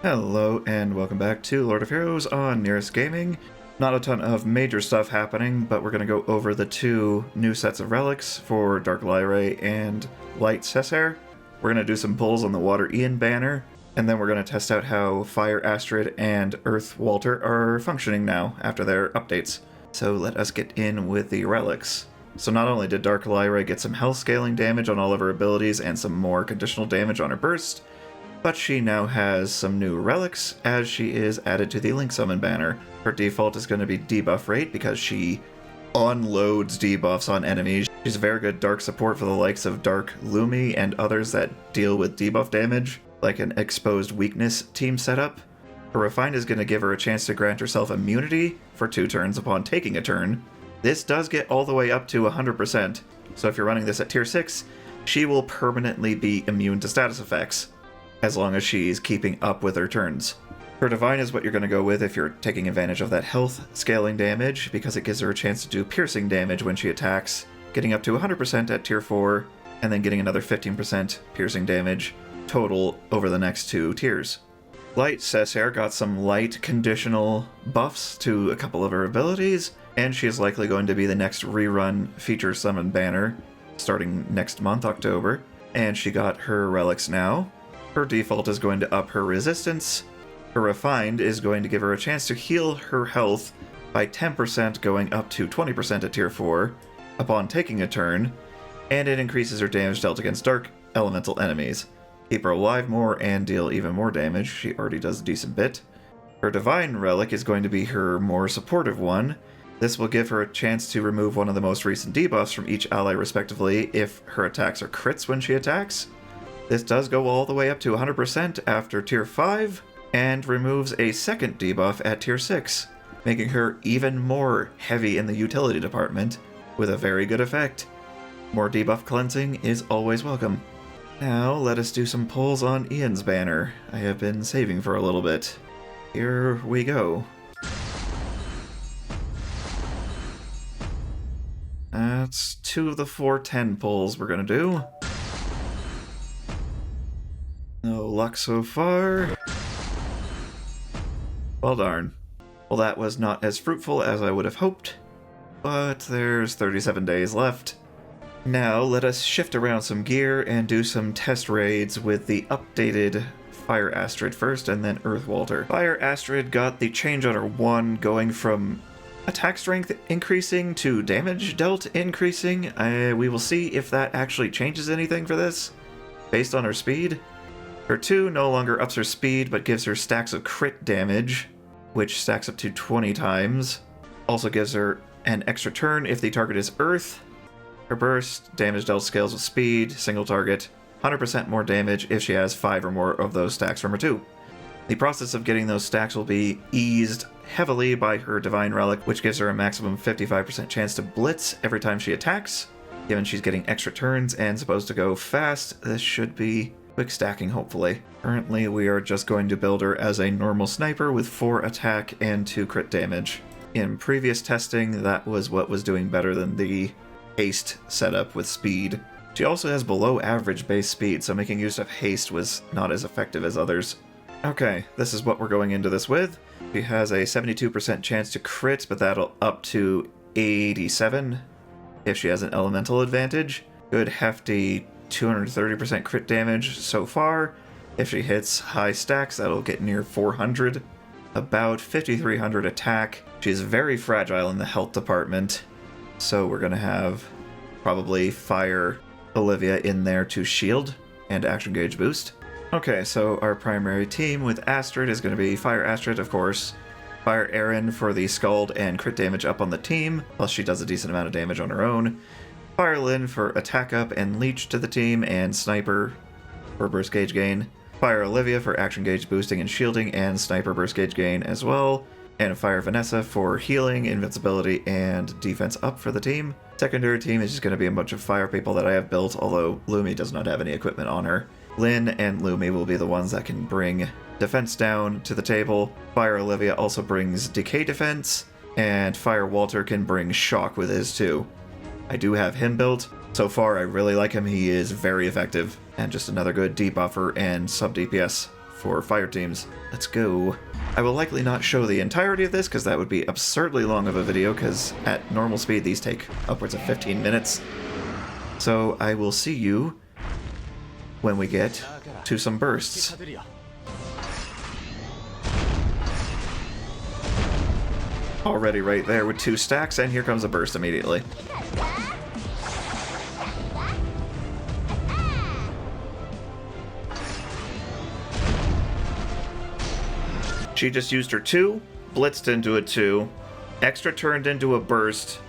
Hello and welcome back to Lord of Heroes on Nyris Gaming. Not a ton of major stuff happening, but we're going to go over the two new sets of relics for Dark Lairei and Light Cesaire. We're going to do some pulls on the Water Ian banner, and then we're going to test out how Fire Astrid and Earth Walther are functioning now after their updates. So let us get in with the relics. So not only did Dark Lairei get some health scaling damage on all of her abilities and some more conditional damage on her burst, but she now has some new relics as she is added to the Link Summon banner. Her default is going to be debuff rate because she unloads debuffs on enemies. She's very good dark support for the likes of Dark Lumi and others that deal with debuff damage, like an exposed weakness team setup. Her Refined is going to give her a chance to grant herself immunity for 2 turns upon taking a turn. This does get all the way up to 100%, so if you're running this at tier 6, she will permanently be immune to status effects, as long as she's keeping up with her turns. Her Divine is what you're going to go with if you're taking advantage of that health scaling damage, because it gives her a chance to do piercing damage when she attacks, getting up to 100% at tier 4, and then getting another 15% piercing damage total over the next 2 tiers. Light Cesaire got some light conditional buffs to a couple of her abilities, and she is likely going to be the next rerun feature summon banner starting next month, October, and she got her relics now. Her default is going to up her resistance. Her Refined is going to give her a chance to heal her health by 10% going up to 20% at tier 4 upon taking a turn, and it increases her damage dealt against dark elemental enemies. Keep her alive more and deal even more damage. She already does a decent bit. Her Divine relic is going to be her more supportive one. This will give her a chance to remove one of the most recent debuffs from each ally respectively if her attacks are crits when she attacks. This does go all the way up to 100% after tier 5, and removes a second debuff at tier 6, making her even more heavy in the utility department, with a very good effect. More debuff cleansing is always welcome. Now let us do some pulls on Ian's banner. I have been saving for a little bit. Here we go. That's 2 of the 4 10 pulls we're gonna do. No luck so far. Well darn. Well, that was not as fruitful as I would have hoped, but there's 37 days left. Now let us shift around some gear and do some test raids with the updated Fire Astrid first and then Earth Walther. Fire Astrid got the change on her 1 going from attack strength increasing to damage dealt increasing. We will see if that actually changes anything for this based on her speed. Her 2 no longer ups her speed, but gives her stacks of crit damage, which stacks up to 20 times. Also gives her an extra turn if the target is Earth. Her burst, damage dealt scales with speed, single target, 100% more damage if she has 5 or more of those stacks from her 2. The process of getting those stacks will be eased heavily by her Divine Relic, which gives her a maximum 55% chance to blitz every time she attacks. Given she's getting extra turns and supposed to go fast, this should be quick stacking, hopefully. Currently, we are just going to build her as a normal sniper with 4 attack and 2 crit damage. In previous testing, that was what was doing better than the haste setup with speed. She also has below average base speed, so making use of haste was not as effective as others. Okay, this is what we're going into this with. She has a 72% chance to crit, but that'll up to 87 if she has an elemental advantage. Good hefty 230% crit damage so far. If she hits high stacks, that'll get near 400. About 5,300 attack. She's very fragile in the health department, so we're going to have probably Fire Olivia in there to shield and action gauge boost. Okay, so our primary team with Astrid is going to be Fire Astrid, of course. Fire Erin for the Scald and crit damage up on the team, plus she does a decent amount of damage on her own. Fire Lyn for attack up and leech to the team, and Sniper for burst gauge gain. Fire Olivia for action gauge boosting and shielding, and Sniper burst gauge gain as well. And Fire Vanessa for healing, invincibility, and defense up for the team. Secondary team is just going to be a bunch of fire people that I have built, although Lumi does not have any equipment on her. Lyn and Lumi will be the ones that can bring defense down to the table. Fire Olivia also brings decay defense, and Fire Walther can bring shock with his too. I do have him built. So far, I really like him. He is very effective, and just another good debuffer and sub DPS for fire teams. Let's go. I will likely not show the entirety of this because that would be absurdly long of a video, because at normal speed these take upwards of 15 minutes. So I will see you when we get to some bursts. Already right there with 2 stacks, and here comes a burst immediately. She just used her 2, blitzed into a 2, extra turned into a burst,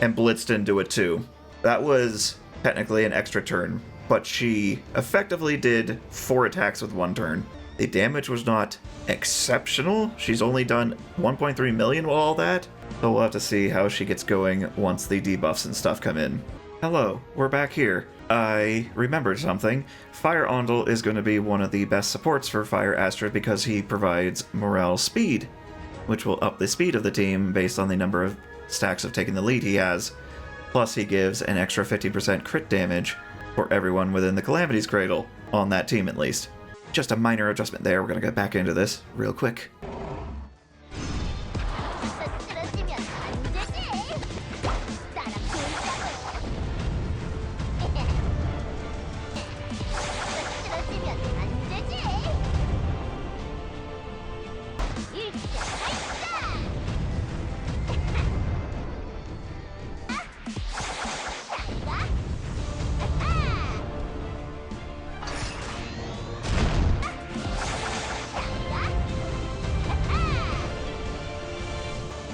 and blitzed into a 2. That was technically an extra turn, but she effectively did 4 attacks with 1 turn. The damage was not exceptional. She's only done 1.3 million with all that, so we'll have to see how she gets going once the debuffs and stuff come in. Hello, we're back here. I remembered something. Fire Ondel is going to be one of the best supports for Fire Astrid because he provides morale speed, which will up the speed of the team based on the number of stacks of taking the lead he has. Plus he gives an extra 50% crit damage for everyone within the Calamity's Cradle, on that team at least. Just a minor adjustment there. We're going to get back into this real quick.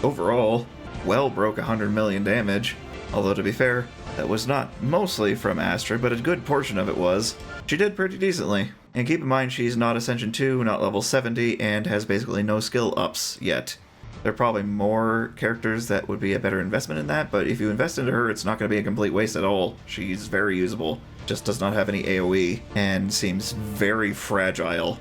Overall, well broke 100 million damage, although to be fair, that was not mostly from Astrid, but a good portion of it was. She did pretty decently, and keep in mind she's not Ascension 2, not level 70, and has basically no skill ups yet. There are probably more characters that would be a better investment in that, but if you invest into her, it's not going to be a complete waste at all. She's very usable, just does not have any AoE, and seems very fragile.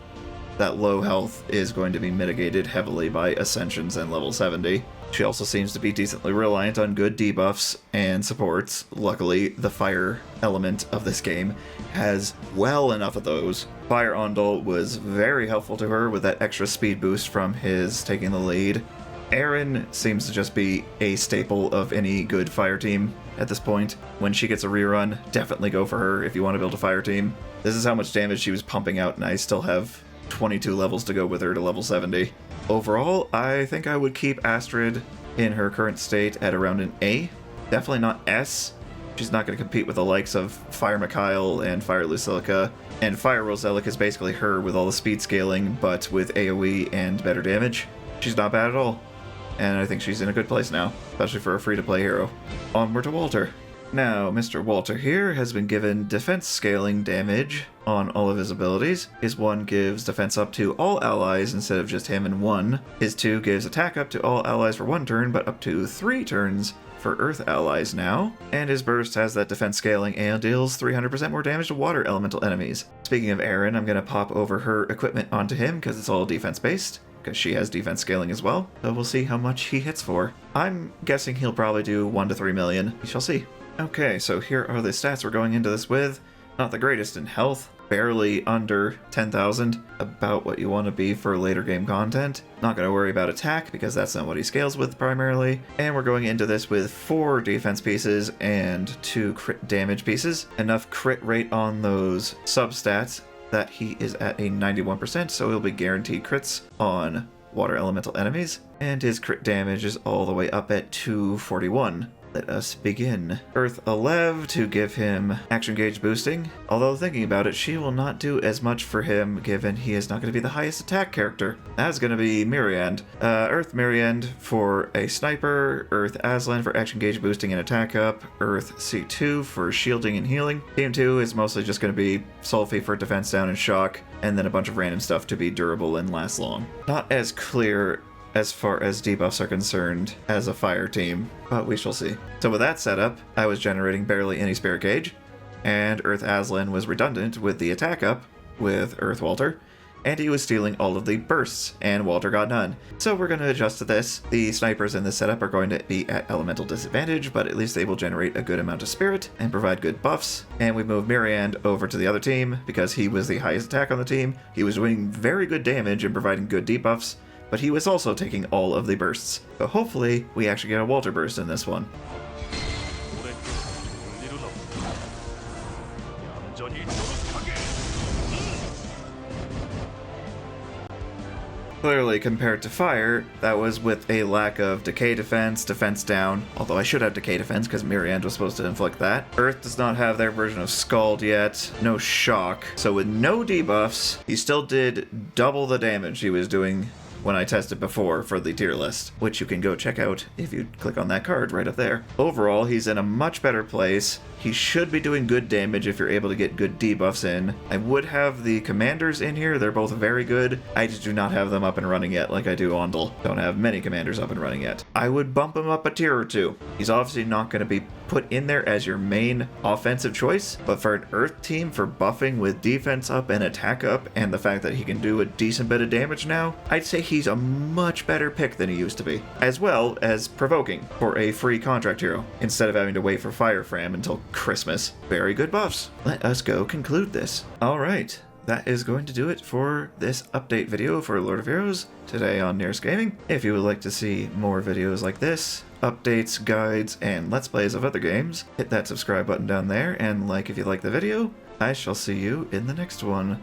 That low health is going to be mitigated heavily by Ascensions and level 70. She also seems to be decently reliant on good debuffs and supports. Luckily, the fire element of this game has well enough of those. Fire Ondel was very helpful to her with that extra speed boost from his taking the lead. Erin seems to just be a staple of any good fire team at this point. When she gets a rerun, definitely go for her if you want to build a fire team. This is how much damage she was pumping out, and I still have 22 levels to go with her to level 70. Overall, I think I would keep Astrid in her current state at around an A. Definitely not S. She's not going to compete with the likes of Fire Mikhail and Fire Lucilica. And Fire Roselic is basically her with all the speed scaling, but with AoE and better damage. She's not bad at all. And I think she's in a good place now, especially for a free-to-play hero. Onward to Walther. Now, Mr. Walther here has been given defense scaling damage on all of his abilities. His 1 gives defense up to all allies instead of just him and 1. His 2 gives attack up to all allies for 1 turn, but up to 3 turns for Earth allies now. And his burst has that defense scaling and deals 300% more damage to water elemental enemies. Speaking of Erin, I'm going to pop over her equipment onto him because it's all defense based, because she has defense scaling as well. So we'll see how much he hits for. I'm guessing he'll probably do 1 to 3 million. We shall see. Okay, so here are the stats we're going into this with. Not the greatest in health, barely under 10,000, about what you want to be for later game content. Not going to worry about attack because that's not what he scales with primarily. And we're going into this with 4 defense pieces and 2 crit damage pieces. Enough crit rate on those substats that he is at a 91%, so he'll be guaranteed crits on water elemental enemies. And his crit damage is all the way up at 241. Let us begin. Earth 11 to give him action gauge boosting. Although thinking about it, she will not do as much for him given he is not going to be the highest attack character. That's going to be Myriand. Earth Myriand for a sniper. Earth Aslan for action gauge boosting and attack up. Earth C2 for shielding and healing. Team 2 is mostly just going to be Sulfy for defense down and shock, and then a bunch of random stuff to be durable and last long. Not as clear as far as debuffs are concerned as a fire team, but we shall see. So with that setup, I was generating barely any spirit gauge, and Earth Aslan was redundant with the attack up with Earth Walther, and he was stealing all of the bursts, and Walther got none. So we're going to adjust to this. The snipers in this setup are going to be at elemental disadvantage, but at least they will generate a good amount of spirit and provide good buffs. And we move Myriand over to the other team because he was the highest attack on the team. He was doing very good damage and providing good debuffs, but he was also taking all of the bursts. So hopefully we actually get a Walther burst in this one. Clearly, compared to fire, that was with a lack of decay defense, defense down, although I should have decay defense because Myriand was supposed to inflict that. Earth does not have their version of Scald yet, no shock, so with no debuffs, he still did double the damage he was doing when I tested before for the tier list, which you can go check out if you click on that card right up there. Overall, he's in a much better place. He should be doing good damage if you're able to get good debuffs in. I would have the commanders in here. They're both very good. I just do not have them up and running yet like I do Ondel. Don't have many commanders up and running yet. I would bump him up a tier or two. He's obviously not going to be put in there as your main offensive choice, but for an Earth team for buffing with defense up and attack up, and the fact that he can do a decent bit of damage now, I'd say he's a much better pick than he used to be. As well as provoking for a free contract hero, instead of having to wait for Fire Fram until Christmas. Very good buffs. Let us go conclude this. Alright, that is going to do it for this update video for Lord of Heroes today on Nyris Gaming. If you would like to see more videos like this, updates, guides, and let's plays of other games, hit that subscribe button down there and like if you like the video. I shall see you in the next one.